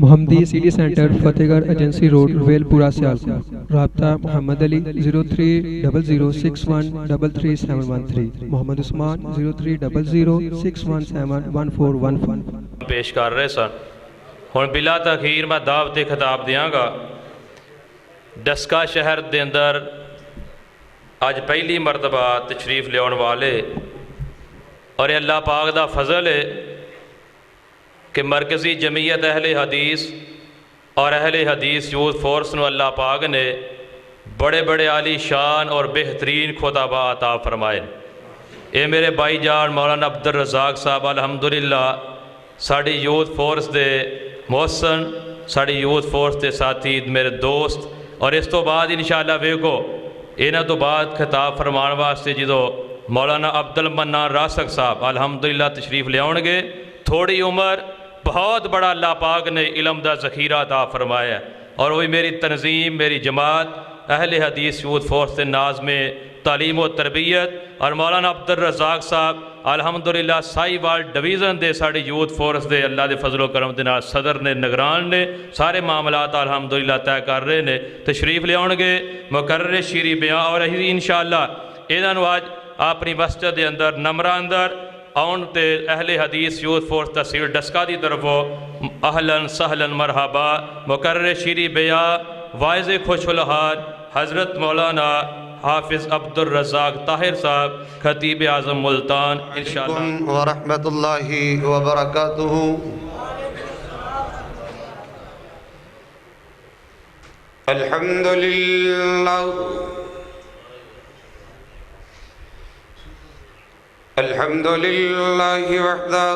محمدی city centre فتح گڑھ agency road royal پورہ سیالکوٹ۔ رابطہ محمد علی 030061337113، محمد عثمان 030061711415 پیش کر رہے سن۔ ہن بلا تاخیر میں دعوت خطاب دیاں گا۔ ڈسکا شہر دے اندر آج پہلی مرتبہ تشریف لیاؤن والے اور اللہ پاک دا فضل ہے کہ مرکزی جمعیت اہل حدیث اور اہل حدیث یوتھ فورس نو اللہ پاک نے بڑے بڑے عالی شان اور بہترین خطبہ عطا فرمائے۔ اے میرے بھائی جان مولانا عبدالرزاق صاحب الحمدللہ ساڑی یوتھ فورس دے محسن، ساڑی یوتھ فورس دے ساتھی میرے دوست، اور اس تو بعد انشاءاللہ ویکو انہاں تو بعد خطاب فرمان واسطے جدو مولانا عبدالمنان راسک صاحب الحمدللہ تشریف لیاؤن گے۔ تھوڑی عمر بہت بڑا اللہ پاک نے علم دا ذخیرہ عطا فرمایا ہے، اور وہی میری تنظیم، میری جماعت اہل حدیث یوتھ فورس کے ناظم تعلیم و تربیت اور مولانا عبدالرزاق صاحب الحمدللہ سائی وال ڈویژن دے ساڑی یوتھ فورس دے اللہ دے فضل و کرم دے نال صدر نے، نگران نے، سارے معاملات الحمدللہ طے کر رہے نے۔ تشریف لیاؤن گے مقرر شیری بیان، اور انشاءاللہ انہاں نو آج اپنی مسجد دے اندر نمرہ اندر آن تے اہل حدیث یوتھ فورس تحصیل ڈسکا دی طرفوں اہلاً سہلاً مرحبا۔ مقرر شیری بیان واعظ خوش الحال حضرت مولانا حافظ عبدالرزاق طاہر صاحب خطیب اعظم ملتان انشاءاللہ ورحمۃ اللہ وبرکاتہ۔ الحمدللہ الحمدللہ وحدہ،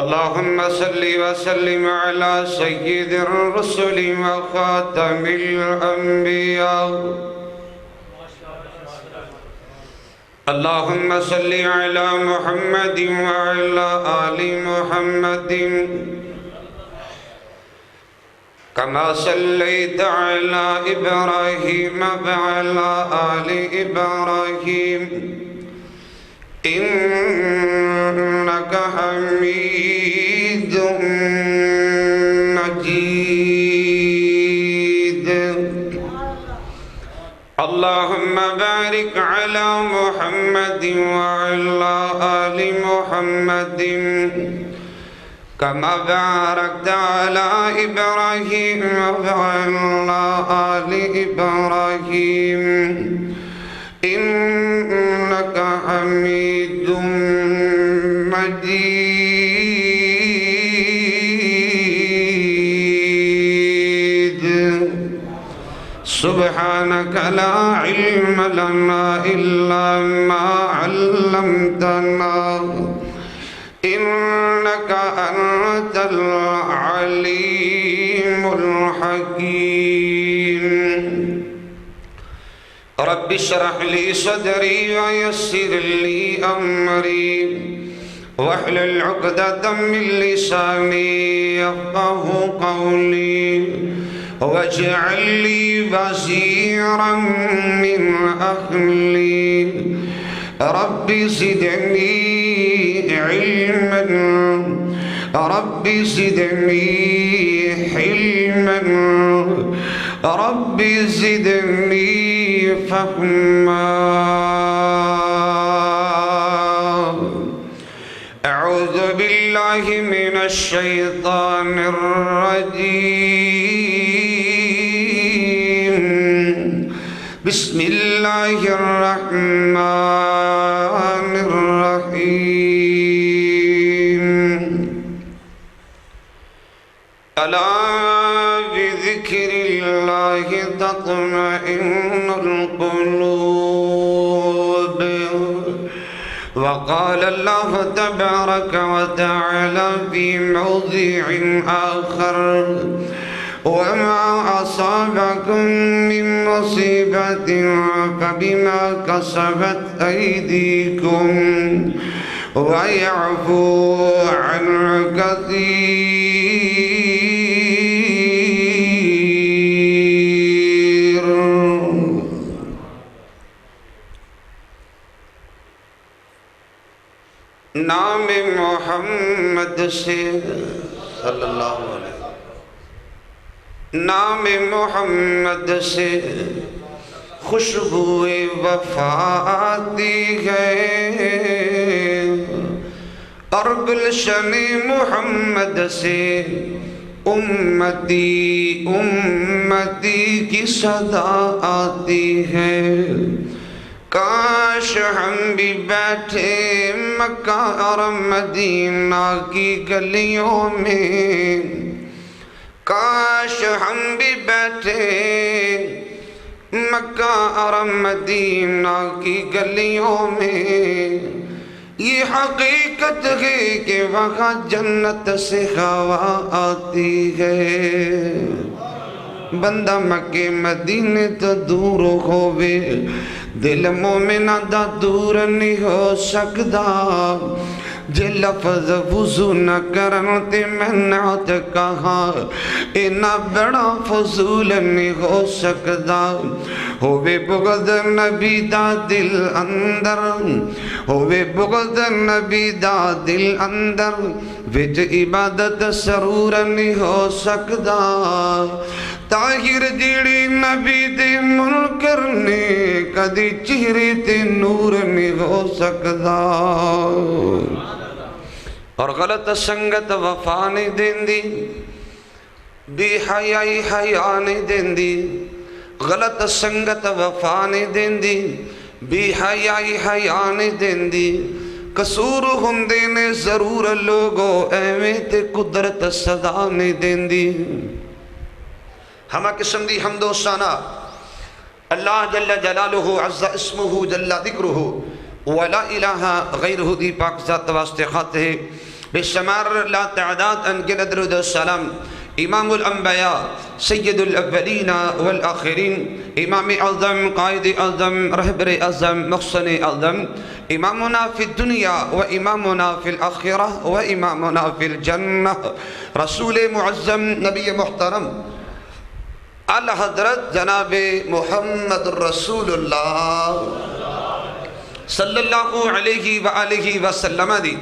اللہم صلی وسلم علی سید الرسل وخاتم الانبیاء، اللہم صلی علی محمد وعلی آل محمد كما صليت على إبراهيم وعلى آل إبراهيم إنك حميد مجيد، اللهم بارك على محمد وعلى آل محمد كما باركت على إبراهيم وعلى آل إبراهيم إنك حميد مجيد، سبحانك لا علم لنا إلا ما علمتنا إنك أنت العليم الحكيم، رب اشرح لي صدري ويسر لي أمري واحلل عقدة من لساني يفقه قولي واجعل لي وزيرا من أهلي رب زدني علما رب زدني حلما رب زدني فهما، أعوذ بالله من الشيطان الرجيم، بسم الله الرحمن الرحيم، ألا بذكر الله تطمئن القلوب، وقال الله تبارك وتعالى في موضع آخر وما أصابكم من مصيبة فبما كسبت أيديكم ويعفو عن كثير۔ نام محمد سے صلی اللہ علیہ وسلم، نام محمد سے خوشبوئے وفا آتی ہے، اور گلشن محمد سے امتی امتی کی صدا آتی ہے۔ کاش ہم بھی بیٹھے مکہ اور مدینہ کی گلیوں میں، کاش ہم بھی بیٹھے مکہ اور مدینہ کی گلیوں میں، یہ حقیقت ہے کہ وہاں جنت سے ہوا آتی ہے۔ بندہ مکے مدینے تو دور ہووے، دل مومنہ دا دور نہیں ہو سکدا، جے لفظ وضو نہ کرن تے میں نعت کہا اینا بڑا فضول نہیں ہو سکدا۔ ہووے بغض نبی دا دل اندر، ہووے بغض نبی دا دل اندر، وچ عبادت سرور نہیں ہو سکدا۔ طاہر جیڑی نبی دے منکر نے کدی چہرے تے نور نہیں ہو سکدا۔ اور غلط سنگت وفا نہیں دیندی، بے حیائی حیا نہیں دیندی، غلط سنگت وفا نہیں دیندی، بے حیائی حیا نہیں دیندی۔ قصور ہوندے نے ضرور لوگو ایویں تے قدرت سزا نہیں دیندی۔ ہمہ قسم دی حمد و ثنا اللہ جل جلالہ عز اسمہ جل ذکرہ ولا الہ غیرہ دی پاک ذات واسطے خاطہ ہے بے شمار لا تعداد انگن درود السلام امام الانبیاء سید الاولین والآخرین امام اعظم قائد اعظم رہبر اعظم محسن اعظم امامنا فی الدنیا و امامنا فی الاخرہ و امامنا فی الجنہ رسول معظم نبی محترم الحضرت جناب محمد الرسول اللہ صلی اللہ علیہ وآلہ وسلم دی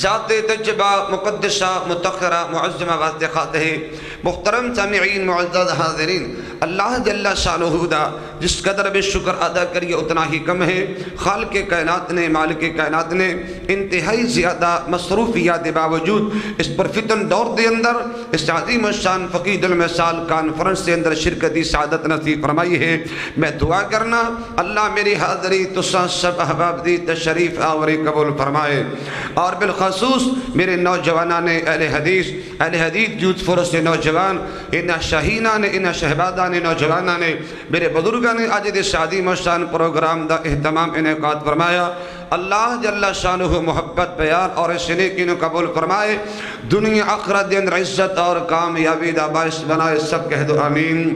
ذات تجبہ مقدسہ متخرہ معظمہ واسطے خاطہ ہے۔ محترم سامعین معزز حاضرین، اللہ جل شانہ دا جس قدر بے شکر ادا کریے اتنا ہی کم ہے۔ خالق کائنات نے مالک کائنات نے انتہائی زیادہ مصروفیات باوجود اس پر فتن دور دے اندر اس عظیم الشان فقید المثال کانفرنس کے اندر شرکتی سعادت نصیب فرمائی ہے۔ میں دعا کرنا اللہ میری حاضری تساں سب احباب دی تشریف آوری قبول فرمائے، اور بالخصوص میرے نوجوانان اہل حدیث یوتھ فورس سے نوجوان انہا شاہینان انہا شہبادان نوجوانان میرے بزرگان آج دے شادی مشان پروگرام دا اہتمام انعقاد فرمایا۔ اللہ جل شانہ محبت پیار اور اس نیکی کو قبول فرمائے، دنیا آخرت دے اندر عزت اور کامیابی دا باعث بنائے، سب کہہ دو آمین۔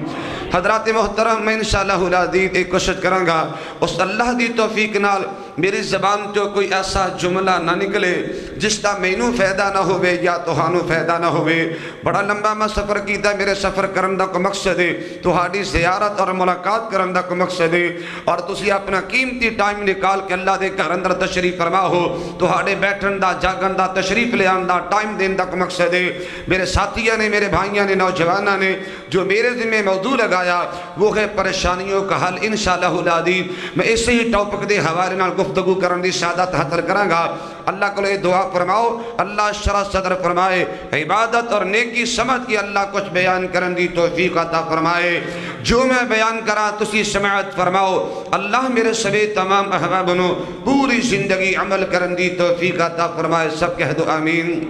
حضرات محترم میں انشاءاللہ العزیز ایک کوشش کروں گا اس اللہ دی توفیق نال میری زبان تو کوئی ایسا جملہ نہ نکلے جس کا مینوں فائدہ نہ ہوئے یا توہانوں فائدہ نہ ہوئے۔ بڑا لمبا میں سفر کیتا، میرے سفر کرن دا کو مقصد ہے تہاڈی زیارت اور ملاقات کرن دا کو مقصد ہے، اور تسی اپنا قیمتی ٹائم نکال کے اللہ دے گھر اندر تشریف فرما ہو، تہاڈے بیٹھن دا جاگن دا تشریف لے آن دا ٹائم دین دا کو مقصد ہے۔ میرے ساتھیاں نے میرے بھائیاں نے نوجواناں نے جو میرے ذمہ موضوع لگایا وہ ہے پریشانیوں کا حل انشاءاللہ العزیز۔ میں اسی ہی ٹاپک دے حوالے نال گفتگو کرن دی سعادت حاصل کراں گا۔ اللہ کو لے دعا فرماؤ اللہ شرح صدر فرمائے، عبادت اور نیکی سمجھ کے اللہ کچھ بیان کرن دی توفیق عطا فرمائے۔ جو میں بیان کرا تسی سماعت فرماؤ، اللہ میرے سبھی تمام احبابنو پوری زندگی عمل کرن دی توفیق عطا فرمائے، سب کہہ دو آمین۔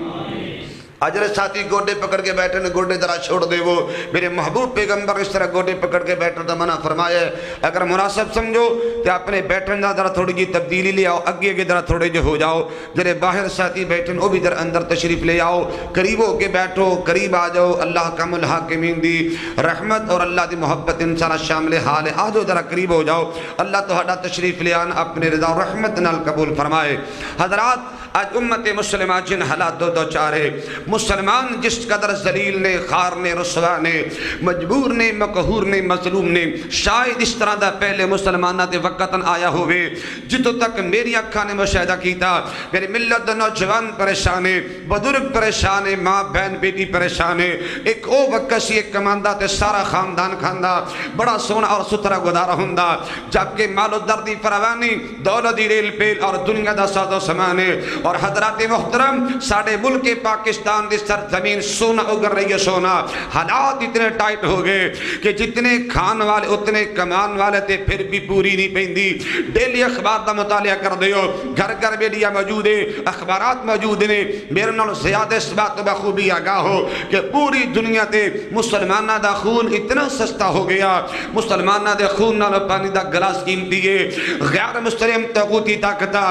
اجر ساتھی گوڑے پکڑ کے بیٹھے نے گوڑے ذرا چھوڑ دے، وہ میرے محبوب پیغمبر اس طرح گوڑے پکڑ کے بیٹھے تو منع فرمایا ہے۔ اگر مناسب سمجھو تو اپنے بیٹھن دا ذرا تھوڑی جی تبدیلی لے آؤ، اگے اگے ذرا تھوڑے جو ہو جاؤ، جنہیں باہر ساتھی بیٹھن وہ بھی در اندر تشریف لے آؤ، قریب ہو کے بیٹھو، قریب آ جاؤ۔ اللہ کم الحاکمین دی رحمت اور اللہ دی محبت انسان شامل حال ہے، آ جاؤ ذرا قریب ہو جاؤ، اللہ تہاڈا تشریف لے آن اپنے رضا و رحمت نال قبول فرمائے۔ حضرات آج امت مسلمہ جن حالات دو چارے مسلمان جس قدر ذلیل نے، خار نے، رسوا نے، مجبور نے، مقہور نے، مظلوم نے، شاید اس طرح دا پہلے مسلمانہ دے وقتاً آیا ہوئے جتو تک میری اکھاں نے مشاہدہ کیتا میری ملت دا نوجوان پریشان ہے، بزرگ پریشان ہے، ماں بہن بیٹی پریشان ہے۔ ایک او وقت سی ایک کماندہ تے سارا خاندان کھاندہ بڑا سونا اور سترہ گزارا ہوندہ، جبکہ مال و دردی فراوانی، دولتی ریل پیل اور دنیا دا ساز و سمانے، اور حضرات محترم ساڑھے ملک پاکستان دی سرزمین سونا اگر رہی ہے سونا۔ حالات اتنے ٹائٹ ہو گئے کہ جتنے کھان والے اتنے کمان والے تھے پھر بھی پوری نہیں پیندی۔ ڈیلی اخبار دا مطالعہ کر دیو، گھر گھر میڈیا موجود ہے، اخبارات موجود نے، میرے نال زیادہ اس بات بخوبی آگاہ ہو کہ پوری دنیا تے مسلمانہ دا خون اتنا سستا ہو گیا، مسلمانہ دے خون نال پانی دا گلاس قیمتی ہے۔ غیر مسلم طاغوتی طاقتہ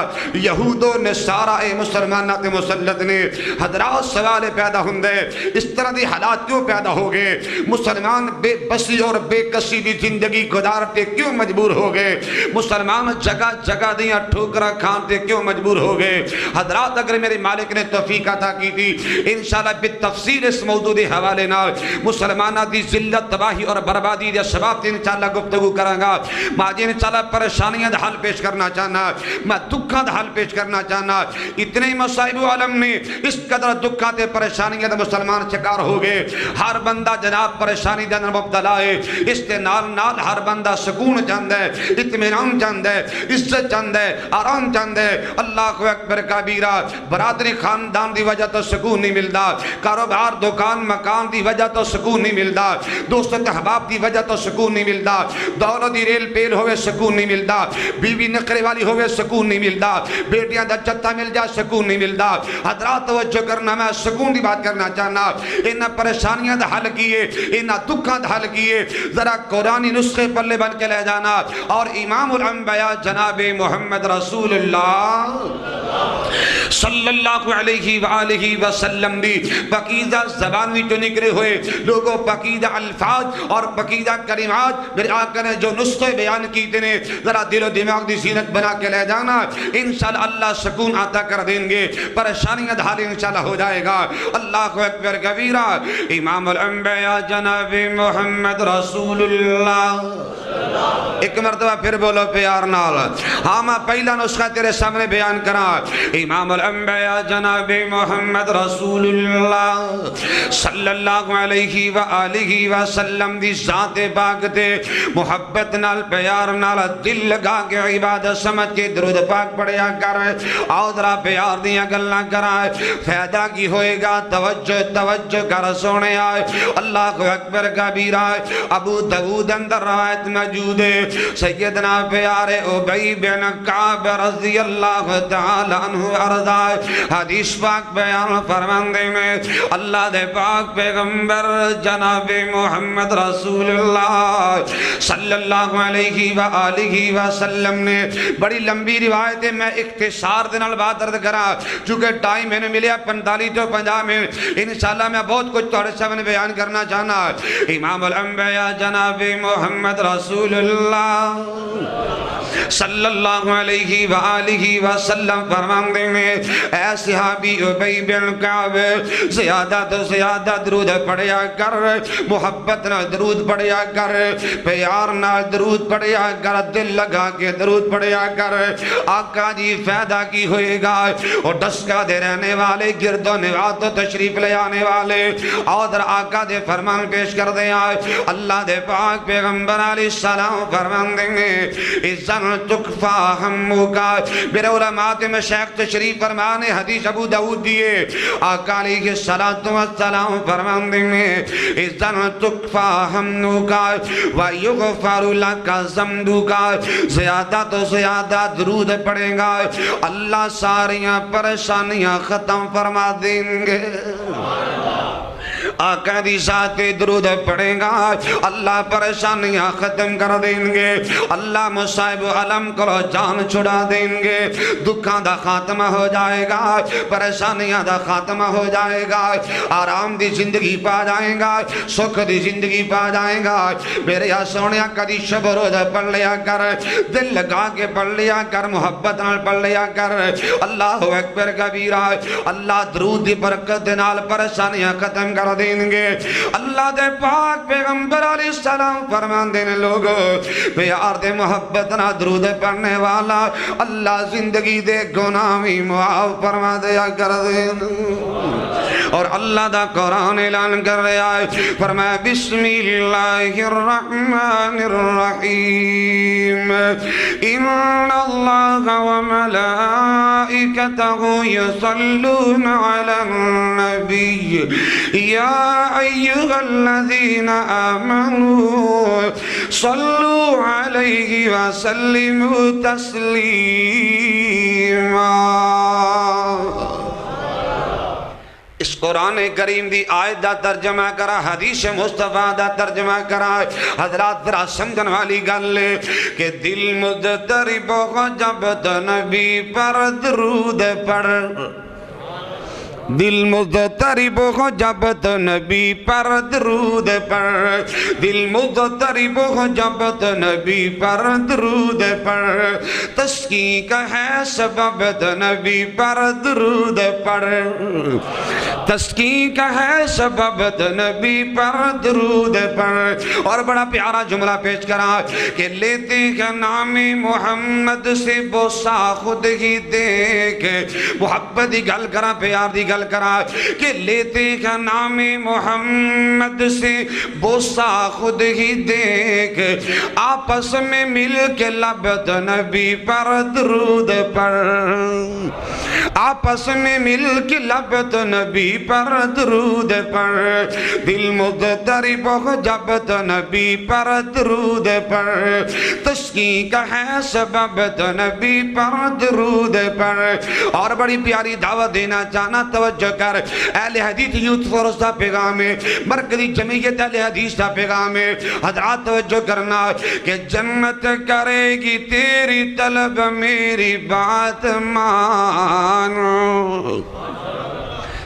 یہود و نصارہ مسلمانہ تے مسلط نے۔ حضرات سوال پیدا ہوندے اس طرح دی حالات کیوں پیدا ہو گئے؟ مسلمان بے بسی اور بے کسی دی زندگی گزارتے کیوں مجبور ہو گئے؟ مسلمان جگہ جگہ دیاں ٹھوکرا کھانتے کیوں مجبور ہو گئے؟ حضرات اگر میرے مالک نے توفیق عطا کی تھی انشاءاللہ بالتفصیل اس موضوع دے حوالے نال مسلمانہ دی ذلت تباہی اور بربادی دے اسباب تے انشاءاللہ گفتگو کروں گا۔ ماجی انشاءاللہ پریشانیاں دا حل پیش کرنا چاہنا، میں دکھاں دا حل پیش کرنا چاہنا۔ اتنے مصائب عالم نے اس قدر دکھاں تے پریشانیاں دا مسلمان شکار ہو گئے۔ ہر بندہ جناب پریشانی دے اندر مبتلا ہے، اس دے نال نال ہر بندہ سکون چاہندا ہے، اطمینان چاہندا ہے، عزت چاہندا ہے، آرام چاہندا ہے۔ اللہ اکبر کبیرہ۔ برادری خاندان دی وجہ تو سکون نہیں ملدا، کاروبار دکان مکان دی وجہ تو سکون نہیں ملدا، دوست احباب دی وجہ تو سکون نہیں ملدا، دولتی ریل پیل ہوئے سکون نہیں ملدا، بیوی نخرے والی ہوئے سکون نہیں ملدا، بیٹیاں دا جتہ مل جا سکون نہیں ملدا۔ حضرات توجہ کرنا، میں سکون دی بات کرنا چاہنا۔ انہاں پریشانیاں دا حل کیے، انہاں دکھاں دا حل کیے، ذرا قرآنی نسخے پلے بن کے لے جانا اور امام الانبیاء جناب محمد رسول اللہ صلی اللہ علیہ وآلہ وسلم دی پاکیزہ زبان بھی جو نکلے ہوئے لوگوں پاکیزہ الفاظ اور پاکیزہ کلمات میرے آقا نے جو نسخے بیان کیتے نے ذرا دل و دماغ دی زینت بنا کے لے جانا، انشاءاللہ اللہ سکون عطا کر دیں گے، پریشانیاں دھال انشاءاللہ ہو جائے گا۔ اللہ اکبر کبیرہ۔ امام الانبیاء جناب محمد رسول اللہ، ایک مرتبہ پھر بولو پیار نال، ہاں میں پہلا نسخہ تیرے سامنے بیان کرا۔ امام الانبیاء جناب محمد رسول اللہ صلی اللہ علیہ وآلہ وسلم دی ذات پاک تے محبت نال پیار نال دل لگا کے عبادت سمجھ کے درود پاک پڑھیا کر، آدھرا پیار دیا گلنا کرائے، فیدہ کی ہوئے گا توجہ توجہ کر سونے آئے۔ اللہ اکبر کبیرہ۔ ابو داؤد اندر روایت موجود ہے، سیدنا پیارے ابی بن کعب رضی اللہ تعالی عنہ ارضائے حدیث پاک بیان فرماندے میں اللہ دے پاک پیغمبر جناب محمد رسول اللہ صلی اللہ علیہ وآلہ وسلم نے بڑی لمبی روایت ہے، میں اختصار دے نال بات عرض کرا چونکہ ٹائم میں نے ملیا 45 تو 50 میں، انشاءاللہ میں بہت کچھ تھوڑے سامنے بیان کرنا چاہنا۔ امام الانبیاء جناب محمد رسول اللہ صلی اللہ علیہ وآلہ وسلم فرمان دیں گے اے صحابی ابی بن کعب زیادہ تو زیادہ درود پڑھیا کر، محبت نہ درود پڑھیا کر، پیار نہ درود پڑھیا کر، دل لگا کے درود پڑھیا کر۔ آقا جی فائدہ کی ہوئے گا اور ڈسکا دے رہنے والے گرد و نواز و تشریف لے آنے والے اور در آقا دے فرمان پیش کر دے آئے۔ اللہ دے پاک پیغمبر علیہ السلام فرمان دیں گے اِذَنْ تُکْفَى ہَمُّكَ۔ میرے علماء میں شیخ تشریف فرمانے حدیث ابو داؤد دیئے، آقا علیہ السلام فرمان دیں گے اِذَنْ تُکْفَى ہَمُّكَ وَيُغْفَرُ لَكَ ذَنْبُكَ۔ زیادہ تو زیادہ درود پڑھیں گا اللہ ساریاں پریشانیاں ختم فرما دیں گے۔ آقا دی ذات درود پڑھے گا اللہ پریشانیاں ختم کر دیں گے، اللہ مصائب و علم کرو جان چھڑا دیں گے، دکھاں دا خاتمہ ہو جائے گا، پریشانیاں دا خاتمہ ہو جائے گا، آرام دی زندگی پا جائیں گا، سکھ دی زندگی پا جائیں گا۔ میرے یا سونیا کدی شب روز پڑھ لیا کر، دل لگا کے پڑھ لیا کر، محبت نال پڑھ لیا کر، اللہ اکبر کبیرہ۔ اللہ درود دی برکت نال پریشانیاں ختم کر دیں گے۔ اللہ دے پاک پیغمبر علیہ السلام فرماندے نے لوگو پیار دے محبت نہ درود پڑھنے والا اللہ زندگی دے گناہ بھی معاف فرما دیا کر دیں۔ اور اللہ دا قرآن اعلان کر رہا ہے، فرمایا بسم اللہ الرحمن الرحیم ان اللہ وملائکتہ یصلون علی النبی یا ایہا الذین آمنوا صلوا علیہ وسلموا تسلیما۔ اس قرآن کریم دی آیت دا ترجمہ کرا، حدیث مصطفیٰ دا ترجمہ کرا۔ حضرات ذرا سمجھن والی گل ہے کہ دل مضطرب ہو جب تو نبی پر درود پڑھ، دل مضطرب ہو جب تو نبی پر درود پڑھ، دل مضطرب ہو جب تو نبی پر درود پڑھ، تسکین کا ہے سبب تو نبی پر درود پڑھ، تسکین کا ہے سبب تو نبی پر درود پڑھ۔ اور بڑا پیارا جملہ پیش کرا کہ لیتے ہیں نام محمد سے بوسہ خود ہی دیکھ، محبت دی گل کرا، پیار دی گل کرا کہ لیتے ہیں نام محمد سے بوسہ خود ہی دیکھ، آپس میں مل کے لبت نبی پر درود پڑھ، آپس میں مل کے لبت نبی پر درود پڑھ، دل مضطرب ہو جب تو نبی پر درود پڑھ، تسکین کا ہے سبب تو نبی پر درود پڑھ۔ اور بڑی پیاری دعوت دینا چاہنا، توجہ کر، اہل حدیث یوتھ فورس دا پیغام ہے، مرکزی جمعیت اہل حدیث دا پیغام ہے۔ حضرات توجہ کرنا کہ جنت کرے گی تیری طلب میری بات مانو،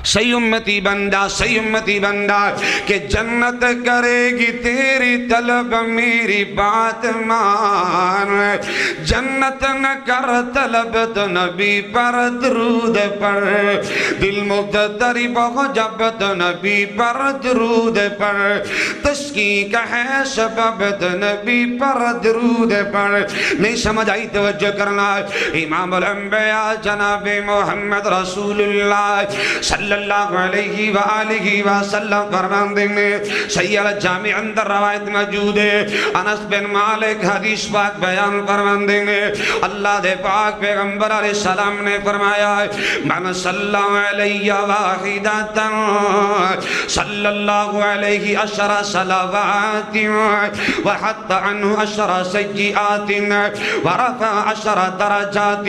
صحیح امتی بندہ، صحیح امتی بندہ کہ جنت کرے گی تیری طلب میری بات مان، جنت نہ کر طلب تو نبی پر درود پڑھ، دل مضطرب ہو جب تو نبی پر درود پڑھ، تسکین کا ہے سبب تو نبی پر درود پڑھ۔ نہیں سمجھ آئی توجہ کرنا، امام الانبیاء جناب محمد رسول اللہ صلی اللہ علیہ وآلہ وسلم فرماندے نے، صحیح الجامع اندر روایت موجود ہے، انس بن مالک حدیث پاک بیان فرماندے نے، اللہ دے پاک پیغمبر علیہ السلام نے فرمایا من صلی علیہ واحدتا صلی اللہ علیہ 10 صلوات وحط عنہ 10 سیئات ورفع 10 درجات۔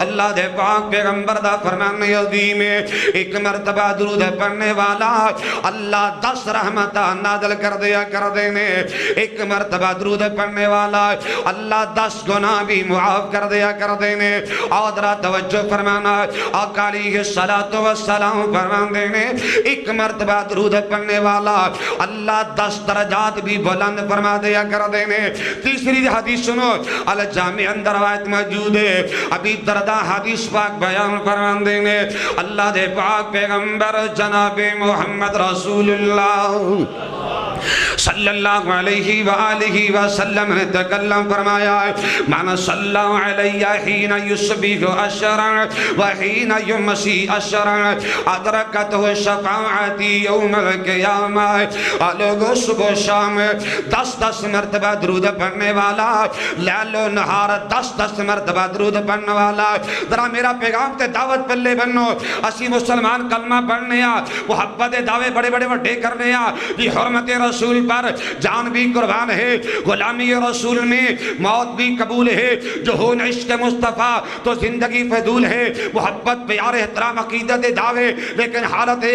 اللہ دے پاک پیغمبر دا فرمانے عظیم ہے، ایک مرتبہ درود پڑھنے والا اللہ 10 رحمتہ نازل کر دیا کر دینے، ایک مرتبہ درود پڑھنے والا اللہ 10 گناہ بھی معاف کر دیا کر دینے۔ اور ذرا توجہ فرمانا، آقا علیہ السلام فرمان دینے، ایک مرتبہ درود پڑھنے والا اللہ 10 درجات بھی بلند فرما دیا کر دینے۔ تیسری حدیث سنو، الجامع اندر روایت موجود ہے، ابی دردہ حدیث پاک بیان فرمان دینے، اللہ دے پاک پیغمبر جناب محمد رسول اللہ صلی اللہ علیہ وآلہ وسلم نے تکلم فرمایا من صلی علیہ حین یصبح عشرا وحین یمسی عشرا ادرکتہ شفاعتی یوم القیامہ۔ لوگوں صبح شام 10 مرتبہ درود پڑھنے والا، لیل و نہار 10 مرتبہ درود پڑھنے والا۔ ذرا میرا پیغام تے دعوت پلے بنو، اسی مسلمان کلمہ پڑھنے محبت دعوے بڑے بڑے وڈے کرنے، یہ حرمت رسول پر جان بھی قربان ہے، غلامی رسول میں موت بھی قبول ہے، جو ہون عشق مصطفیٰ تو زندگی فضول ہے، محبت پیار احترام عقیدت دعوے، لیکن حالت ہے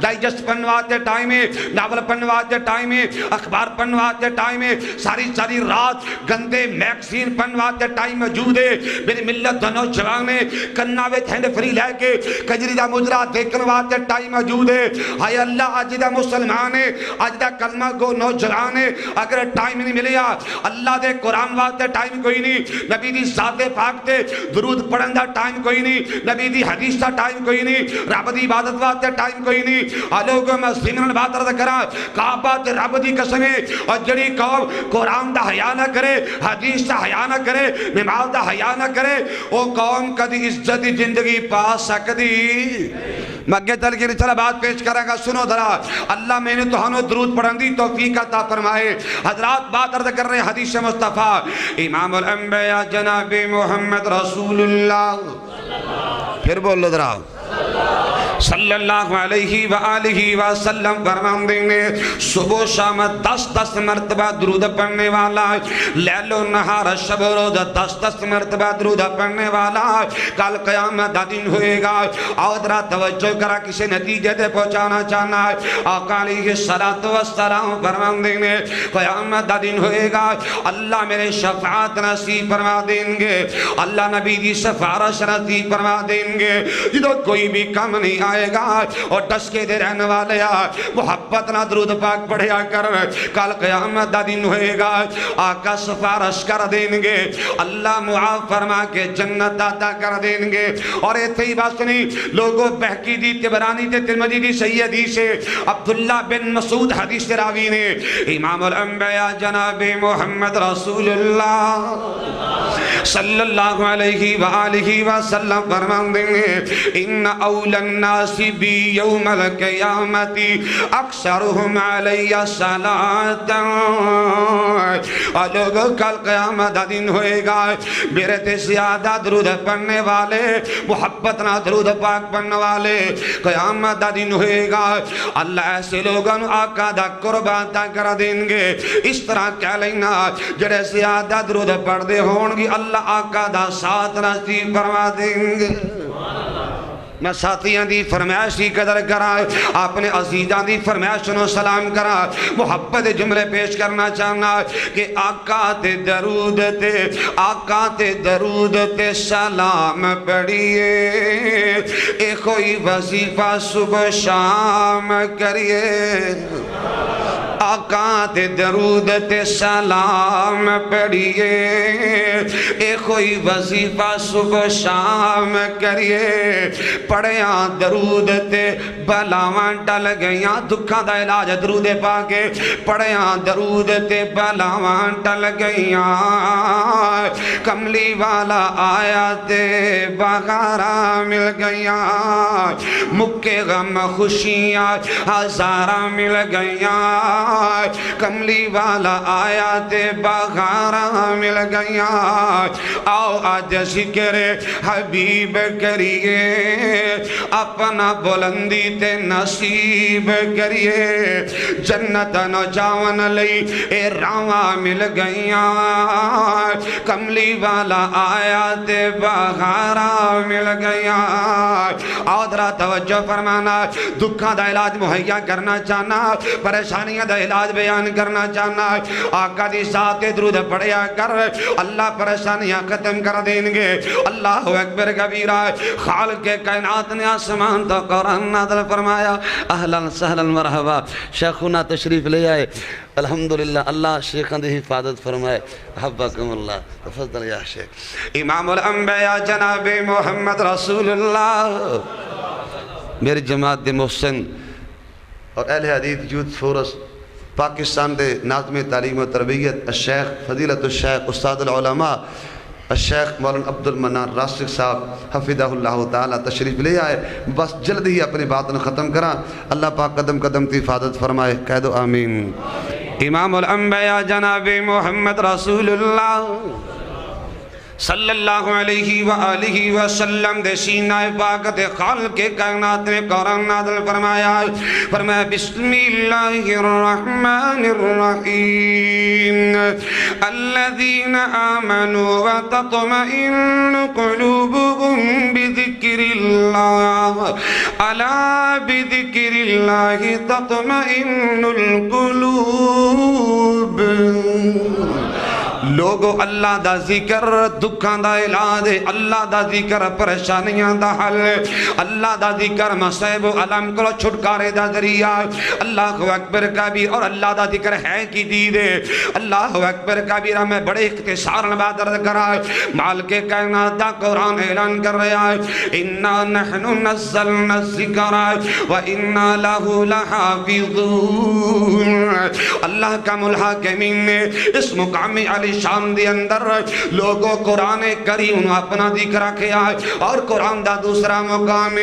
ڈائجسٹ پنواتے ٹائم میں، ناول پنواتے ٹائم میں، اخبار پنواتے ٹائم میں، ساری رات گندے میگزین پنواتے ٹائم موجود ہے۔ میری ملت دونوں جوانے کناوے ہینڈ فری لے کے کجری دا مجرا دیکھنواتے ٹائم موجود ہے۔ ہائے اللہ آج دا مسلمان ہے، آج دا کلمہ گو نوجوان ہے، اگر ٹائم نہیں ملیا اللہ دے قرآن واتے ٹائم کوئی نہیں، نبی دی ذات پاک تے درود پڑھن دا ٹائم کوئی نہیں، نبی دی حدیث دا ٹائم کوئی نہیں، رب دی عبادت واتے ٹائم کوئی نہیں۔ آلوگوں میں سیمن بات رد کرا کعبہ تے رب دی قسم ہے، اور جڑی قوم قرآن دا حیا نہ کرے، حدیث دا حیا نہ کرے، نماز دا حیا نہ کرے، وہ قوم کدی عزت دی زندگی پا سکتی۔ میں اگے چل کے چلا بات پیش کریں گا، سنو ذرا، اللہ میں نے تہانوں درود پڑھن دی توفیق عطا فرمائے۔ حضرات بات عرض کر رہے ہیں حدیث مصطفیٰ امام الانبیاء جناب محمد رسول اللہ، پھر بولو ذرا، صلی اللہ علیہ وآلہ وسلم فرمان دینے صبح شام 10 مرتبہ درود پڑھنے والا، لیل و نہار شب روز 10 مرتبہ درود پڑھنے والا کل قیامت دا دن ہوئے گا۔ اور ذرا توجہ کرا کسی نتیجے تے پہنچانا چاہنا ہے، آقا علیہ السلام فرمان دینے قیامت دا دن ہوئے گا، اللہ میرے شفاعت نصیب فرما دیں گے، اللہ نبی دی سفارش نصیب فرما دیں گے، جدو کوئی بھی کم نہیں آئے گا، اور ڈس کے دے رہنے والے محبت نہ درود پاک پڑھیا کر، کل قیامت دا دن ہوئے گا، آقا سفارش کر دیں گے، اللہ معاف فرما کے جنت عطا کر دیں گے۔ اور ایتھے ہی بات سنی لوگوں، بہقی دی تبرانی دی ترمذی دی صحیح حدیث ہے، عبداللہ بن مسعود حدیث کے راوی نے امام الانبیاء جناب محمد رسول اللہ صلی اللہ علیہ وآلہ وسلم فرمان دیں گے ان اول الناس بی یوم القیامت اکثرهم علی صلاۃ، اور لوگوں کل قیامت دن ہوئے گا میرے تے زیادہ درود پڑھنے والے، محبت نہ درود پاک پڑھنے والے، قیامت دن ہوئے گا اللہ ایسے لوگوں آقا دا قرب عطا کر دیں گے۔ اس طرح کہہ لینا جڑے زیادہ درود پڑھ دے ہون گی اللہ آقا دا ساتھ نصیب فرما دیں گے۔ میں ساتھیاں دی فرمائش کی قدر کرا، اپنے عزیزاں دی فرمائش سنو سلام کرا، محبت جملے پیش کرنا چاہنا کہ آقا تے درود تے، آقا تے درود تے سلام پڑھیے، اے کوئی وظیفہ صبح شام کریے، آقا تے درود تے سلام پڑھیے، اے کوئی وظیفہ صبح شام کریے، پڑھیاں درود تے بلاواں ٹل گئیاں، دکھاں دا علاج درود پاکے، پڑھیاں درود تے بلاواں ٹل گئیاں، کملی والا آیا تے بغارہ مل گئیاں، مکے غم خوشیاں ہزارہ مل گئیاں، کملی والا آیا تے بغارہ مل گئیاں، آؤ آج ذکر حبیب کریے، اپنا بلندی تے نصیب کریے، جنت نو جاون لئی اے راواں مل گئیاں، کملی والا آیا تے بغارہ مل گئیاں۔ آدھرا توجہ فرمانا، دکھاں دا علاج مہیا کرنا چاہنا، پریشانیاں دا علاج بیان کرنا چاہنا، آقا دی ذات درود پڑھیا کر، اللہ پریشانیاں ختم کر دیں گے۔ اللہ اکبر کبیرہ، خالق کائنات نے آسمان تو قرآن نازل فرمایا۔ اہلا سہلا مرحبا، شیخنا تشریف لے آئے، الحمدللہ، اللہ شیخان دی حفاظت فرمائے، حبکم اللہ، تفضل یا شیخ۔ امام الانبیاء جناب محمد رسول اللہ، میری جماعت دے محسن اور اہل حدیث یوتھ فورس پاکستان دے ناظم تعلیم و تربیت الشیخ فضیلت الشیخ استاد العلماء الشیخ مولانا عبد المنان راسخ صاحب حفظہ اللہ تعالی تشریف لے آئے، بس جلد ہی اپنی باتوں ختم کرا، اللہ پاک قدم قدم کی حفاظت فرمائے، کہہ دو آمین۔ امام الانبیاء جناب محمد رسول اللہ صلی اللہ علیہ وآلہ وسلم دے سینہ پاک تے خالق کائنات نے قرآن نازل فرمایا فرمایا بسم اللہ الرحمن الرحیم الذین آمنوا وتطمئن قلوبهم بذکر اللہ الا بذکر اللہ تطمئن القلوب لوگو اللہ دا ذکر دکھان دا علاج ہے اللہ دا ذکر پریشانیاں دا حل اللہ دا ذکر مصائب و علم کو چھٹکارے دا ذریعہ اللہ اکبر کبیر اور اللہ دا ذکر ہے کی دید ہے اللہ اکبر کبیر میں بڑے اختصار نبات درد کرا مالک کائنات دا قرآن اعلان کر رہا ہے اِنَّا نَحْنُ نَزَّلْنَا الذِّكْرَ وَإِنَّا لَهُ لَحَافِظُونَ اللہ کا ملحاکمین نے اس مقام علی شان دے اندر لوگوں قرآن کریم اپنا ذکر کیا اور قرآن دا دوسرا مقام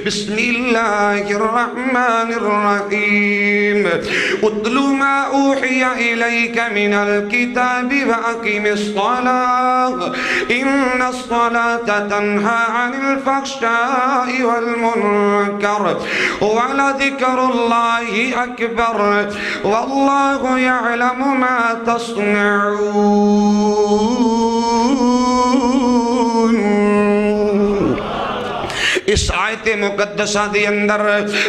بسم اللہ الرحمن الرحیم اتلو ما اوحی الیک من الکتاب واقیم الصلاة ان الصلاة تنہا عن الفحشاء والمنکر ولذکر اللہ اکبر واللہ یعلم ما تصنعون اس آیت مقدسہ دی اندر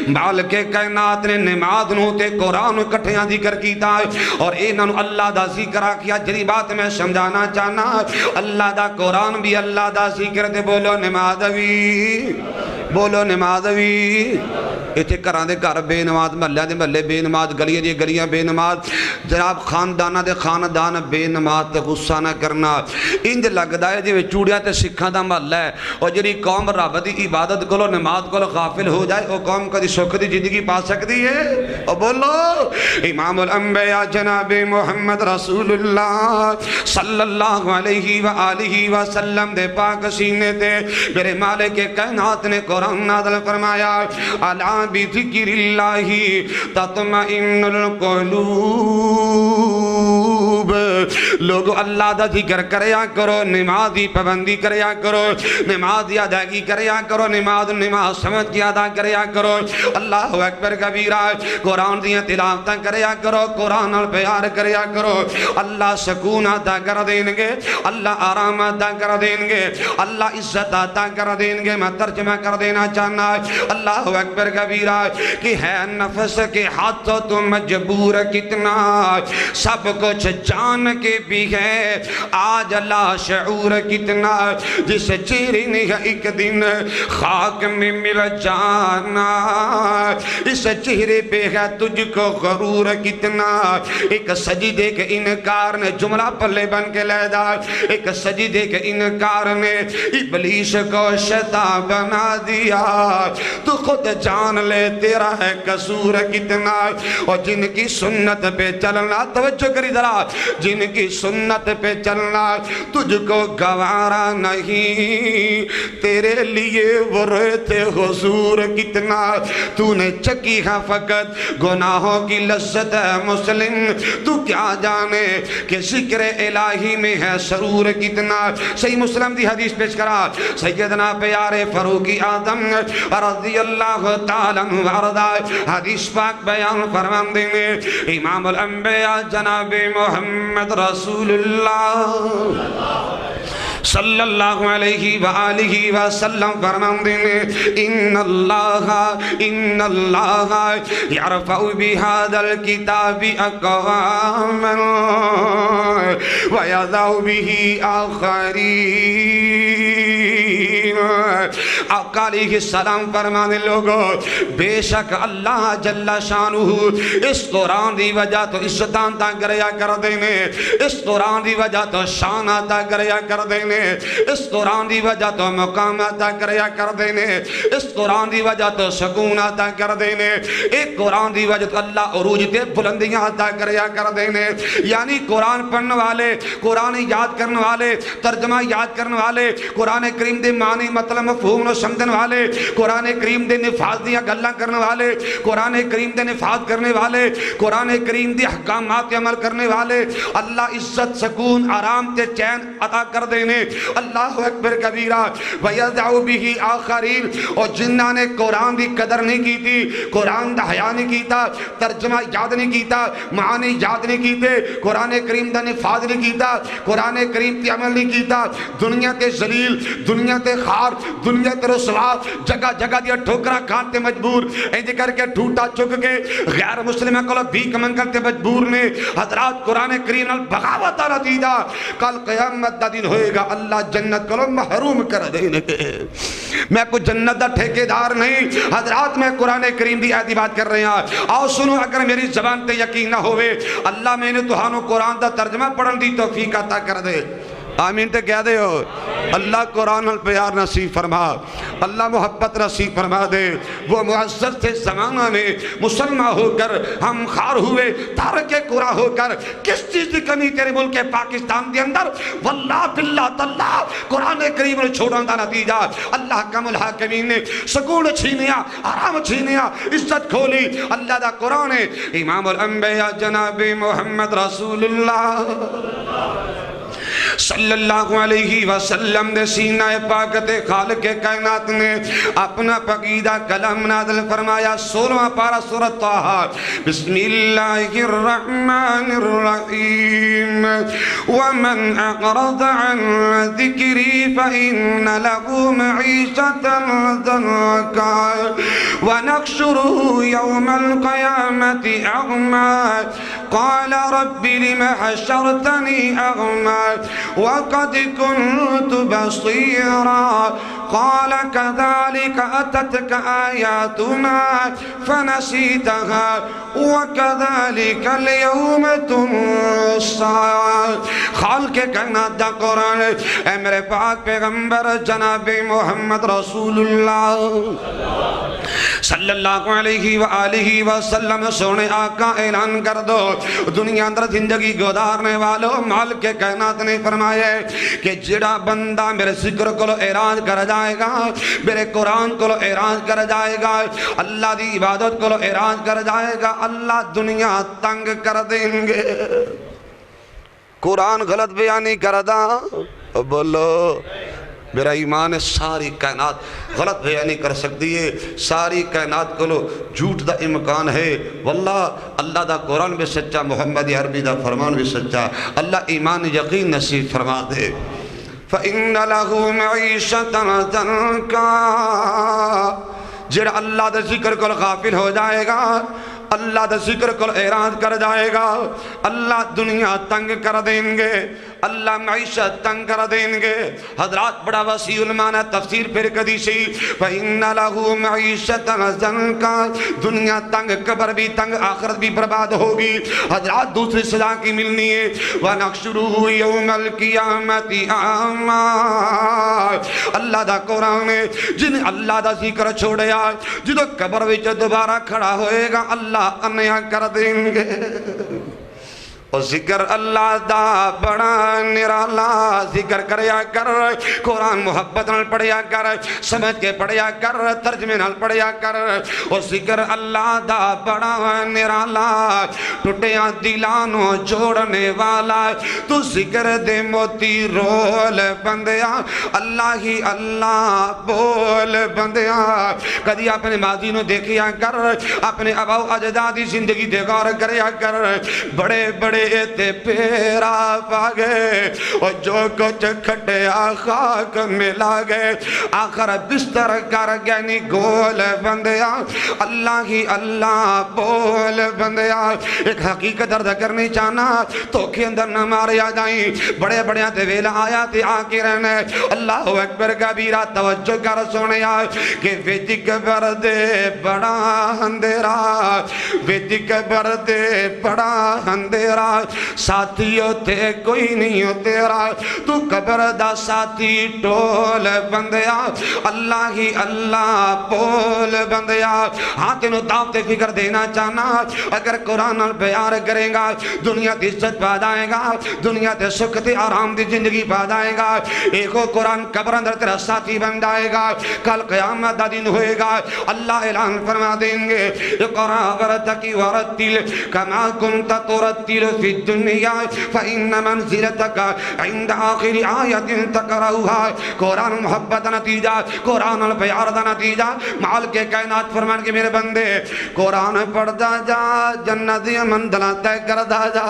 مالک کائنات نے نماز نو تے قرآن کٹھیاں ذکر کیتا اور انہاں نو اللہ دا ذکر کیا جڑی بات میں سمجھانا چاہنا اللہ دا قرآن بھی اللہ دا ذکر تے بولو نماز بھی بولو نماز بھی اتھے کراں دے گھر بے نماز محلہ دے محلے بے نماز گلیاں دی گلیاں بے نماز جناب خاندانہ دے خاندان بے نماز تے غصہ نہ کرنا انج لگدا ہے جویں چوڑیاں تے سکھاں دا محلہ ہے اور جڑی قوم رب دی عبادت کولو نماز کولو غافل ہو جائے وہ قوم کدی سکھ دی زندگی پا سکتی ہے اور بولو امام الانبیاء جناب محمد رسول اللہ صلی اللہ علیہ وآلہ وسلم دے پاک سینے تے میرے مالک کائنات نے قرآن نازل فرمایا الا بذکر اللہ تطمئن القلوب لوگو اللہ دا ذکر کریا کرو نمازی پابندی کریا کرو نمازی ادائیگی کریا کرو نماز سمجھ کی ادا کریا کرو اللہ اکبر کبیرہ قرآن دیاں تلاوتاں کریا کرو قرآن پیار کریا کرو اللہ سکون عطا کر دیں گے اللہ آرام عطا کر دیں گے اللہ عزت عطا کر دیں گے میں ترجمہ کر دینا چاہنا اللہ اکبر کبیرہ کہ ہے نفس کے ہاتھوں تو مجبور کتنا سب کچھ جان کے بھی ہے آج لا شعور کتنا جس چہرے نے ایک دن خاک میں مل جانا اس چہرے پہ ہے تجھ کو غرور کتنا ایک سجدے کے انکار نے جملہ پلے بن کے لے دا ایک سجدے کے انکار نے ابلیس کو شیطان بنا دیا تو خود جان لے تیرا ہے قصور کتنا اور جن کی سنت پہ چلنا توجہ کری ذرا جن کی سنت پہ چلنا تجھ کو گوارا نہیں تیرے لیے ورت حضور کتنا تو نے چکی ہے فقط گناہوں کی لذت ہے مسلم تو کیا جانے کہ ذکر الہی میں ہے سرور کتنا صحیح مسلم دی حدیث پیش کرا سیدنا پیارے فاروق اعظم رضی اللہ تعالیٰ عنہ حدیث پاک بیان فرمان دیں گے امام الانبیاء جناب محمد رسول اللہ صلی اللہ علیہ وآلہ وسلم فرمان دیں گے ان اللہ یرفع بہذا الکتاب اقواما ویضع بہ آخرین آقا علیہ السلام فرمانے لوگو بے شک اللہ جل شانہ اس قرآن دی وجہ تو عزتاں تا کریا کر دینے اس قرآن دی وجہ تو شان تا کریا کر دینے اس قرآن دی وجہ تو مقام عطا کریا کر دینے اس قرآن دی وجہ تو سکون عطا کر دینے ایک قرآن دی وجہ تو اللہ عروج تے بلندیاں عطا کریا کر دینے یعنی قرآن پڑھنے والے قرآن یاد کرنے والے ترجمہ یاد کرنے والے قرآن کریم دے معنی مطلب مفہوم نو سمجھن والے، قرآن کریم دے نفاذ دیاں گلاں کرنے والے، قرآن کریم دے نفاذ کرنے والے، قرآن کریم دے احکامات عمل کرنے والے، اللہ عزت سکون آرام تے چین عطا کر دینے۔ اللہ اکبر کبیرہ وَيَدْعُ بِهِ آخَرِينَ۔ اور جنہاں نے قرآن دی قدر نہیں کی تھی، قرآن دا حیا نہیں کیتا، ترجمہ یاد نہیں کیتا، معانی یاد نہیں کیتے، قرآن کریم دا نفاذ نہیں کیتا، قرآن کریم تے عمل نہیں کیتا، دنیا تے ذلیل، دنیا تے خار، دنیا تے رسوا، جگہ جگہ دیا ٹھوکرا کھان تے مجبور، اینجے کر کے ٹھوٹا چک کے غیر مسلمہ کو بھیک منگل تے مجبور نے۔ حضرات قرآن کریم نال بغاوت آ نتیجہ کل قیامت دا دن ہوئے گا، اللہ جنت کو محروم کر دینے کے۔ میں کوئی جنت دا ٹھیکیدار نہیں، حضرات میں قرآن کریم دی آیت بات کر رہے ہیں۔ آؤ سنو، اگر میری زبان تے یقین نہ ہوئے، اللہ میں نے تہانوں قرآن دا ترجمہ پڑھن دی توفیق عطا کر دے۔ آمین تے کہہ دے ہو۔ اللہ قرآن نال پیار نصیب فرما، اللہ محبت نصیب فرما دے۔ وہ معزز تھے زمانہ میں مسلمان ہو کر ہم خار ہوئے، تارک قرآن ہو کر، کس چیز کی کمی تیرے ملک پاکستان کے اندر؟ واللہ باللہ تاللہ قرآن کریم نے چھوڑا دا نتیجہ اللہ کم الحاکمین نے سکون چھینیا، آرام چھینیا، عزت کھولی۔ اللہ دا قرآن ہے۔ امام الانبیاء جناب محمد رسول اللہ صلی اللہ علیہ وسلم دے سینہ پاکت خالق کائنات نے اپنا پقیدہ کلام نازل فرمایا۔ 16واں پارہ سورۃ طٰہٰ، بسم اللہ الرحمن الرحیم، ومن اعرض عن ذکری فإن له معیشة ضنکا ونحشره یوم القیامة اعمی قال رب لم حشرتنی اعمی وقد كنت بصيرا قال كذلك أتتك آياتنا فنسيتها وكذلك اليوم تنسى۔ خالق کائنات دا قرآن اے میرے پاک پیغمبر جناب محمد رسول اللہ صلی اللہ علیہ وآلہ وسلم سونے آقا اعلان کر دو، دنیا اندر زندگی گزارنے والوں مالک کائنات نے فرمایا کہ جڑا بندہ میرے ذکر کو اعراض کر جائے گا، میرے قرآن کو اعراض کر جائے گا، اللہ دی عبادت کو اعراض کر جائے گا، اللہ دنیا تنگ کر دیں گے۔ قرآن غلط بیانی کردہ بولو میرا ایمان ہے، ساری کائنات غلط بیان نہیں کر سکتی ہے، ساری کائنات کو جھوٹ دا امکان ہے۔ واللہ اللہ دا قرآن بھی سچا، محمد عربی دا فرمان بھی سچا، اللہ ایمان یقین نصیب فرما دے۔ فَإِنَّ لَهُ مَعِيشَةً ضَنْكًا، جڑا اللہ دا ذکر کو غافل ہو جائے گا، اللہ دا ذکر کو اعراض کر جائے گا، اللہ دنیا تنگ کر دیں گے، اللہ معیشت تنگ کر دیں گے۔ حضرات بڑا وسیع المعنی تفسیر پھر قدیسی، فَإِنَّ لَهُ مَعِيشَةً ضَنْكًا، دنیا تنگ، قبر بھی تنگ، آخرت بھی برباد ہوگی۔ حضرات دوسری سزا کی ملنی ہے، وَنَحْشُرُهُ يَوْمَ الْقِيَامَةِ أَعْمَىٰ، اللہ دا قرآن ہے، جن اللہ دا ذکر چھوڑیا، جدو قبر وچ دوبارہ کھڑا ہوئے گا، اللہ انیا کر دیں گے۔ اور ذکر اللہ دا بڑا نرالا، ذکر کریا کر، قرآن محبت نال پڑھیا کر، سمجھ کے پڑھیا کر، ترجمے نال پڑھیا کر۔ اور ذکر اللہ دا بڑا نرالا، ٹوٹیاں دلانوں جوڑنے والا، تو ذکر دے موتی رول بندیا، اللہ ہی اللہ بول بندیا۔ کدی اپنے ماضی نو دیکھیا کر، اپنے آباؤ اجدادی زندگی دے غور کریا کر، بڑے بڑے تے پیرا پا گئے، اور جو کچھ کھٹیا خاک ملا گئے، آخر بستر کر گئنی گول بندیا، اللہ ہی اللہ بول بندیا۔ ایک حقیقت درد کرنی چاہنا تو کے اندر نہ ماریا جائیں، بڑے بڑے تے ویلا آیا تے آکے رہنے، اللہ اکبر کبیرہ توجہ کر سنیا کہ ویدک بردے بڑا اندھیرا، بچ قبر دے بڑا اندھیرا ساتھیو تے کوئی نہیں ہو تیرا تو قبر دا ساتھی ٹول بندیا اللہ ہی اللہ بول بندیا ہاں تینوں دعوت فکر دینا چاہنا اگر قرآن بیان کرے گا دنیا دی عزت پا جائے گا دنیا تے سکھ تے آرام دی زندگی پا جائے گا ایکو قرآن قبر اندر تیرا ساتھی بن جائے گا کل قیامت دا دن ہوئے گا اللہ اعلان فرما دیں گے اقرا ورتقی ورتل کما کنت ترتل فی الدنیا فإن منزلتک عند آخر آیت تقرأها قرآن محبت نتیجہ قرآن البیار دا نتیجہ مال کے کائنات فرمان کے میرے بندے قرآن پڑھتا جا جنت منزلہ طے کرتا جا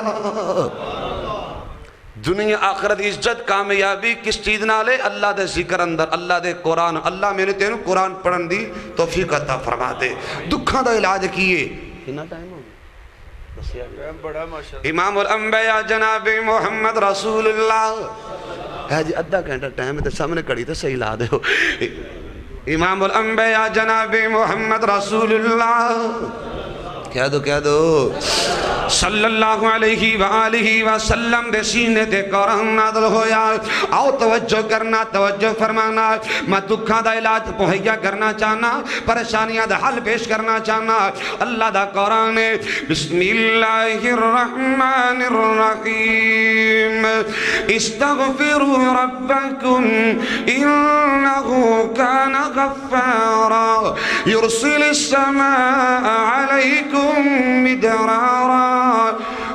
دنیا آخرت عزت کامیابی کس چیز نالے اللہ دے ذکر اندر اللہ دے قرآن اللہ میں نے تینوں قرآن پڑھن دی توفیق عطا فرما دے دکھاں دا علاج کیے کتنا ٹائم ہو امام الانبیاء جناب محمد رسول اللہ ہے جی ادھا گھنٹہ ٹائم ہے تو سامنے کڑی تو صحیح لا دے ہو امام الانبیاء جناب محمد رسول اللہ کہہ دو صلی اللہ علیہ وآلہ وسلم دے سینے دے قرآن نازل ہویا آؤ توجہ کرنا توجہ فرمانا میں دکھاں دا علاج مہیا کرنا چاہنا پریشانیاں دا حل پیش کرنا چاہنا اللہ دا قرآن بسم اللہ الرحمن الرحیم استغفروا ربکم انہو کان غفارا یرسل السماء علیکم مدرارا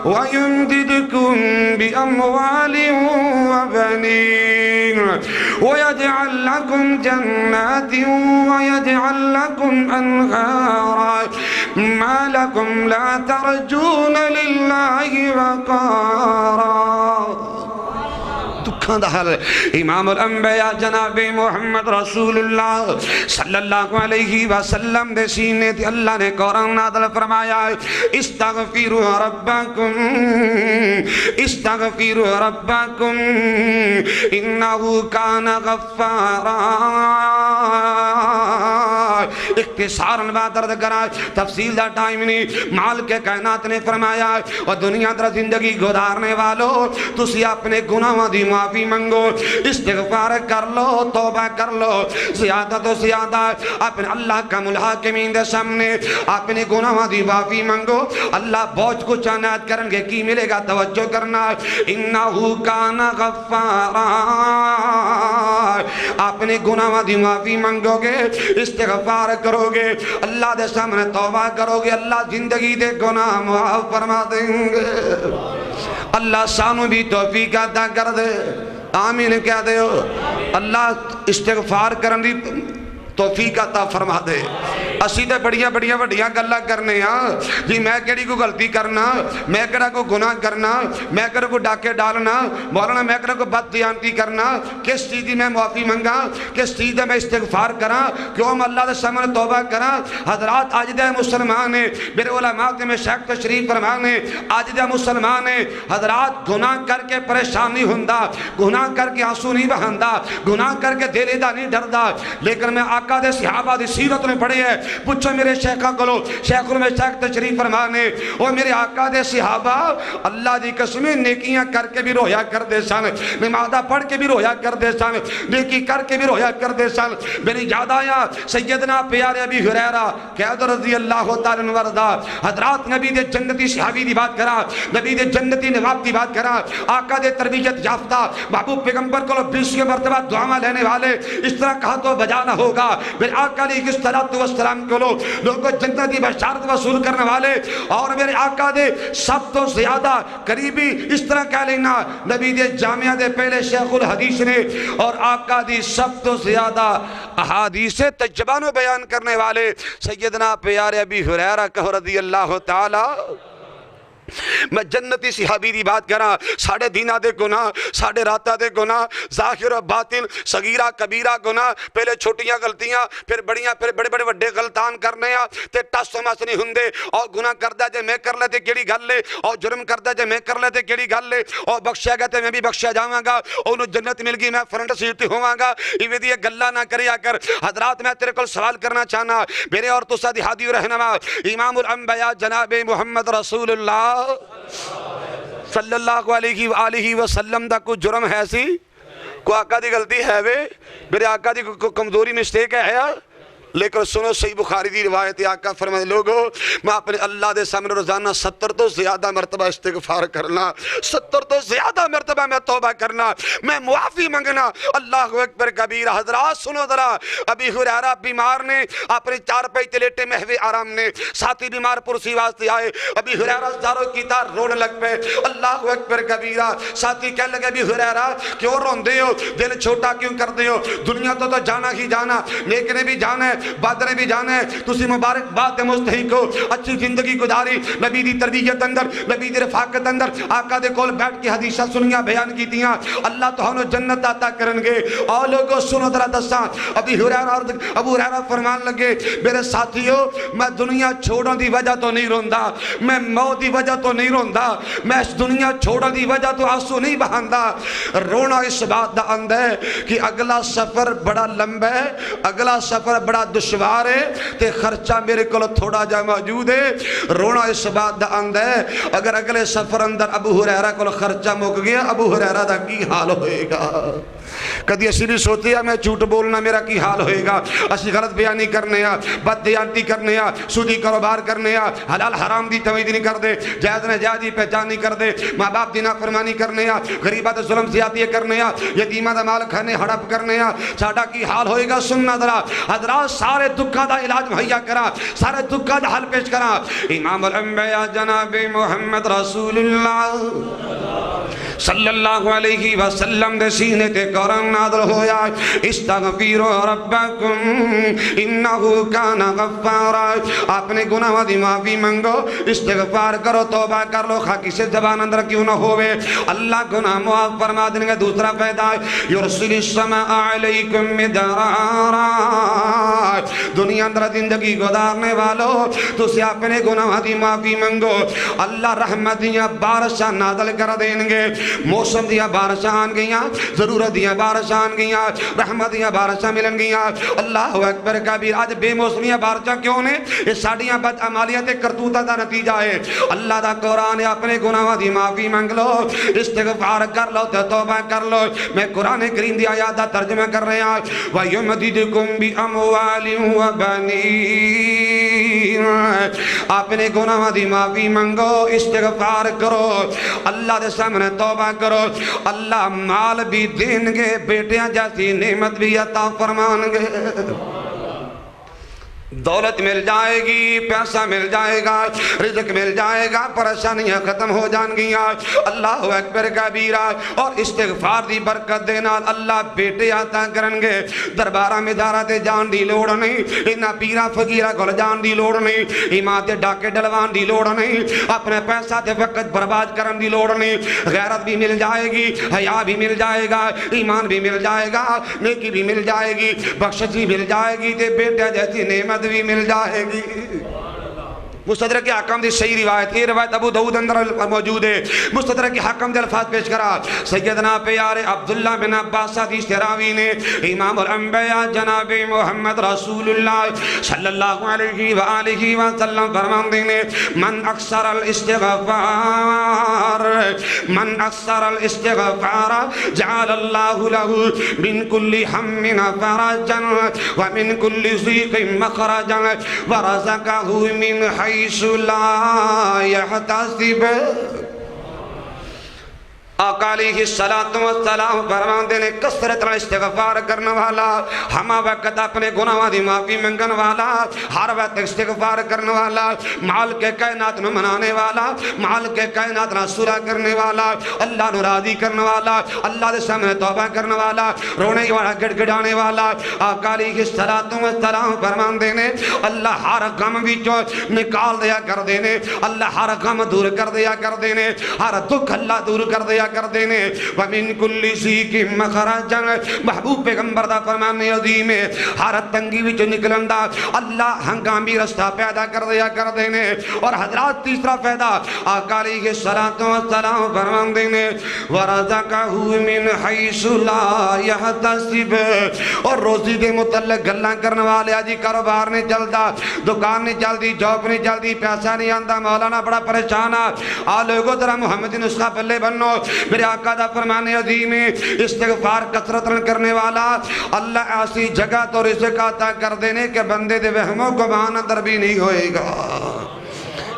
ويمددكم بأموال وبنين ويجعل لكم جنات ويجعل لكم أنهارا ما لكم لا ترجون لله وقارا دکھاں دا حل امام الانبیاء جناب محمد رسول اللہ صلی اللہ علیہ وسلم دے سینے تھے اللہ نے قرآن نازل فرمایا استغفروا ربکم انہو کان غفارا اختصاراً بات عرض کرا تفصیل دا ٹائم نہیں مال کے کائنات نے فرمایا اور دنیا در زندگی گزارنے والو تسی اپنے گناہوں دی معافی منگو استغفار کر لو توبہ کر لو زیادہ تو زیادہ اپنے اللہ کا ملاحکمین دے سامنے اپنے گناہوں دی معافی منگو اللہ بہت کچھ عنایت کریں گے کی ملے گا توجہ کرنا انہو کان غفارا اپنے گناہوں دی معافی منگو گے استغفار کرو گے اللہ دے سامنے توبہ کرو گے اللہ زندگی دے گناہ معاف فرما دیں گے اللہ سانو بھی توفیق عطا کر دے آمین کہہ دے ہو اللہ استغفار کرن دی توفیق عطا فرما دے اسی تے بڑیاں وڈیاں گلاں کرنے ہاں جی میں کیڑی کو غلطی کرنا میں کیڑا کو گناہ کرنا میں کیڑا کو ڈاکے ڈالنا مولانا میں کیڑا کو بد دیانتی کرنا کس چیز دی میں معافی منگا کس چیز دے میں استغفار کراں کیوں میں اللہ دے سامنے توبہ کراں حضرات آج دے مسلمان ہیں میرے علماء کے میں شیخ تشریف فرمانے آج دے مسلمان ہیں حضرات گناہ کر کے پریشان نہیں ہوندا گناہ کر کے آنسو نہیں بہاندا گناہ کر کے دل دا نہیں ڈردا لیکن میں آقا دے صحابہ دی سیرت نے پڑھی ہے پوچھو میرے شیخہ کلو شیخ میں شیخ تشریف فرمانے اور میرے آقا دے صحابہ اللہ دی قسمیں نیکیاں کر کے بھی رویا کر دے سن نمازہ پڑھ کے بھی رویا کر دے سن نیکی کر کے بھی رویا کر دے سن میری یاد آیا سیدنا پیارے ابی ہریرہ قید رضی اللہ تعالیٰ عنہ حضرات نبی دے جنتی صحابی دی بات کرا نبی دے جنتی نواب دی بات کرا آقا دے تربیت یافتہ محبوب پیغمبر کو 20 مرتبہ دعا لینے والے اس طرح کہا تو بجانا ہوگا میرے آقا علیہ السلام کو لوگوں جنتی بشارت وصول کرنے والے اور میرے آقا دے سب تو زیادہ قریبی اس طرح کہہ لینا نبی دے جامعہ دے پہلے شیخ الحدیث نے اور آقا دی سب تو زیادہ احادیث تجبانو بیان کرنے والے سیدنا پیارے ابی ہریرہ رضی اللہ تعالی میں جنتی صحابی دی بات کراں، ساڑھے دینہ دے گناہ، ساڑھے راتہ دے گناہ، ظاہر و باطن، صغیرہ کبیرہ گناہ، پہلے چھوٹیاں غلطیاں، پھر بڑیاں، پھر بڑے بڑے وڈے غلطان کرنے ہیں تے ٹس مس نہیں ہوندے۔ اور گناہ کردہ جے میں کر لیتے کیڑی گل لے، اور جرم کردہ جے میں کر لیتے کیڑی گل لے، اور بخشیا گا تے میں بھی بخشیا جاواں گا، انہوں جنت مل گئی میں فرنٹ سیٹ تے ہوواں گا۔ ایویں دی گلاں نہ کریا کر۔ حضرات میں تیرے کول سوال کرنا چاہنا، میرے اور تساں دی ہادی و رہنما امام الانبیاء جناب محمد رسول اللہ صلی اللہ علیہ وآلہ وسلم دا کوئی جرم ہے سی؟ کوئی آقا دی غلطی ہے وے؟ میرے آقا دی کوئی کمزوری مسٹیک ہے یا؟ لیکن سنو صحیح بخاری دی روایت آقا فرمائے لوگو میں اپنے اللہ دے سامنے روزانہ 70 تو زیادہ مرتبہ استغفار کرنا، 70 تو زیادہ مرتبہ میں توبہ کرنا، میں معافی منگنا۔ اللہ اکبر کبیر۔ حضرات سنو ذرا، ابی ہریرہ بیمار نے اپنے چار پہ لیٹے محو آرام نے، ساتھی بیمار پرسی واسطے آئے، ابی ہریرہ ساروں کی تار رونے لگ پہ۔ اللہ اکبر کبیرہ۔ ساتھی کہنے لگے ابی ہریرہ کیوں روندے ہو، دل چھوٹا کیوں کر دے ہو، دنیا تو جانا ہی جانا، نیک نے بھی جانا ہے، بادرے بھی جانے ہیں، تسی مبارک بات مستحق ہو، اچھی زندگی گزاری، نبی دی تربیت اندر، نبی دی رفاقت اندر، آقا دے کول بیٹھ کے حدیثہ سنیاں بیان کیتیاں، اللہ تو ہنو جنت عطا کرنگے۔ اور لوگوں سنو ذرا دساں، ابو ہریرہ فرمان لگے میرے ساتھیو میں دنیا چھوڑن دی وجہ تو نہیں روندا، میں موت دی وجہ تو نہیں روندا، میں اس دنیا چھوڑن دی وجہ تو آنسو نہیں بہاندا، رونا اس بات دا اندر ہے کہ اگلا سفر بڑا لمبا ہے، اگلا سفر بڑا دشوار ہے تے خرچہ میرے کو تھوڑا جا موجود ہے۔ رونا اس بات دا اندر ہے اگر اگلے سفر اندر ابو ہریرہ کو خرچہ مک گیا، ابو ہریرہ دا کی حال ہوئے گا؟ کدی اسی نہیں سوچتے میں جھوٹ بولنا میرا کی حال ہوئے گا، اسی غلط بیانی کرنے ہاں، بد دیانتی کرنے ہاں، سودی کاروبار کرنے ہاں، حلال حرام دی تمید نہیں کر دے، جائز ناجائز دی پہچان نہیں کر دے، ماں باپ دی نافرمانی کرنے ہاں، غریبہ تے ظلم زیادتی کرنے ہاں، یتیمہ دا مال کھانے ہڑپ کرنے ہاں، ساڈا کی حال ہوئے گا؟ سننا ذرا حضرات، سارے دکھا دا علاج مہیا کرا، سارے دکھا دا حل پیش کرا۔ امام الانبیاء جناب محمد رسول اللہ صلی اللہ علیہ وسلم دے سینے تے قرآن نازل ہویا، استغفروا ربکم انہو کان غفارا، اپنے گناہ دی معافی منگو، استغفار کرو، توبہ کر لو، خاکی سے زبان اندر کیوں نہ ہوئے، اللہ گناہ معاف فرما دیں گے۔ دوسرا فائدہ یرسل السماء علیکم مدرارا، دنیا اندر زندگی گزارنے والو تو سے اپنے گناہ دی معافی منگو، اللہ رحمت دیا بارشاں نازل کر دیں گے، موسم دیا بارشاں آن گئیاں، ضرورت دیا بارشاں آن گئیاں، رحمت دیا بارشاں ملن گئیاں۔ اللہ اکبر کبیر۔ آج بے موسمیاں بارشاں کیوں نے؟ یہ ساڑیاں بد عمالیت کرتوتہ دا نتیجہ ہے۔ اللہ دا قرآن ہے، اپنے گناہ دی معافی منگ لو، استغفار کر لو، توبہ کر لو۔ میں قرآن کریم دی آیات دا ترجمہ کر رہے ہیں، وَيُمْدِدْكُمْ بِأَمْوَالٍ وَبَنِينَ، اپنے گناہ دی معافی منگو، استغفار کرو، اللہ دے سامنے توبہ کرو، اللہ مال بھی دیں گے، بیٹیاں جیسی نعمت بھی عطا فرمان گے، دولت مل جائے گی، پیسہ مل جائے گا، رزق مل جائے گا، پریشانیاں ختم ہو جان گیا۔ اللہ اکبر کبیرہ۔ اور استغفار دی برکت دینا اللہ بیٹے عطا کرن گے، دربارہ میں دارہ تے جان دی لوڑ نہیں، انہا پیرہ فقیرہ کو جان دی لوڑ نہیں، ایمان تے ڈاکے ڈلوان دی لوڑ نہیں، اپنے پیسہ تے وقت برباد کرن دی لوڑ نہیں، غیرت بھی مل جائے گی، حیا بھی مل جائے گا، ایمان بھی مل جائے گا، نیکی بھی مل جائے گی، بخشش بھی مل جائے گی، تے بیٹے جیسی نعمت بھی مل جائے گی۔ مستدرک حاکم دی صحیح روایت، یہ روایت ابو داؤد اندر موجود ہے، مستدرک حاکم دے الفاظ پیش کرا، سیدنا پیارے عبداللہ بن عباس حدیث راوی نے امام الانبیاء جناب محمد رسول اللہ صلی اللہ علیہ وآلہ وسلم فرمان دینے، من اکثر الاستغفار جعل اللہ له من کل ہم فرجا ومن کل ضیق مخرجا ورزقہ من حیث لا يحتسب۔ آقا علیہ السلام فرماندے نے کثرت نال استغفار کرنے والا ہم وقت اپنے گناہاں دی معافی منگن والا ہر وقت استغفار کرنے والا مالک کائنات نو منانے والا مالک کائنات نال صلح کرنے والا اللہ نو راضی کرنے والا اللہ دے سامنے توبہ کرنے والا رونے والا گڑ گڑانے والا آقا علیہ السلام فرماندے نے اللہ ہر غم وچوں نکال دیا کر دینے اللہ ہر غم دور کر دیا کر دینے ہر دکھ اللہ دور کر دیا کر دینے وَمِن كُلِّ ذِيكٍ مَخْرَجًا محبوب پیغمبر دا فرمان عظیم ہے ہر تنگی وچوں نکلن دا اللہ ہنگامی رستہ پیدا کر دیا کر دینے اور حضرات تیسرا فائدہ آقا علیہ السلام فرمان دینے وَرَزَقَهُ مِنْ حَيْثُ لَا يَحْتَسِبُ اور روزی دے متعلق گلاں کرنے والے آجی کاروبار نہیں چلتا دکان نہیں چلتی جاب نہیں چلتی پیسہ نہیں آندا مولانا بڑا پریشان آ لوگوں ذرا محمدی نسخہ پلے بنو میرے آقا دا فرمان عظیم استغفار کثرت کرنے والا اللہ ایسی جگہ تو رزق عطا کر دینے کہ بندے دے وہم و گمان اندر بھی نہیں ہوئے گا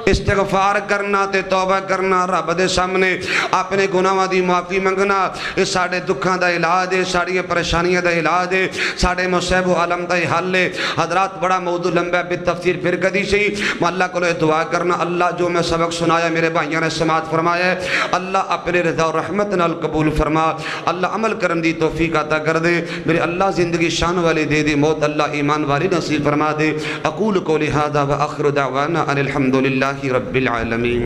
استغفار کرنا تے توبہ کرنا رب دے سامنے اپنے گناہاں دی معافی منگنا یہ ساڑے دکھاں دا علاج ہے ساڑی پریشانیاں دا علاج ہے ساڑے مصیب و عالم دا حل ہے حضرات بڑا موضوع لمبا ہے بالتفسیر پھر کدی سے میں اللہ کو دعا کرنا اللہ جو میں سبق سنایا میرے بھائیوں نے سماعت فرمایا ہے اللہ اپنے رضا و رحمت نال قبول فرما اللہ عمل کرن دی توفیق عطا کر دے میرے اللہ زندگی شان والی دے دے موت اللہ ایمان والی نصیب فرما دے اقول قولی ھذا واخر دعوانا ان الحمدللہ رب العالمین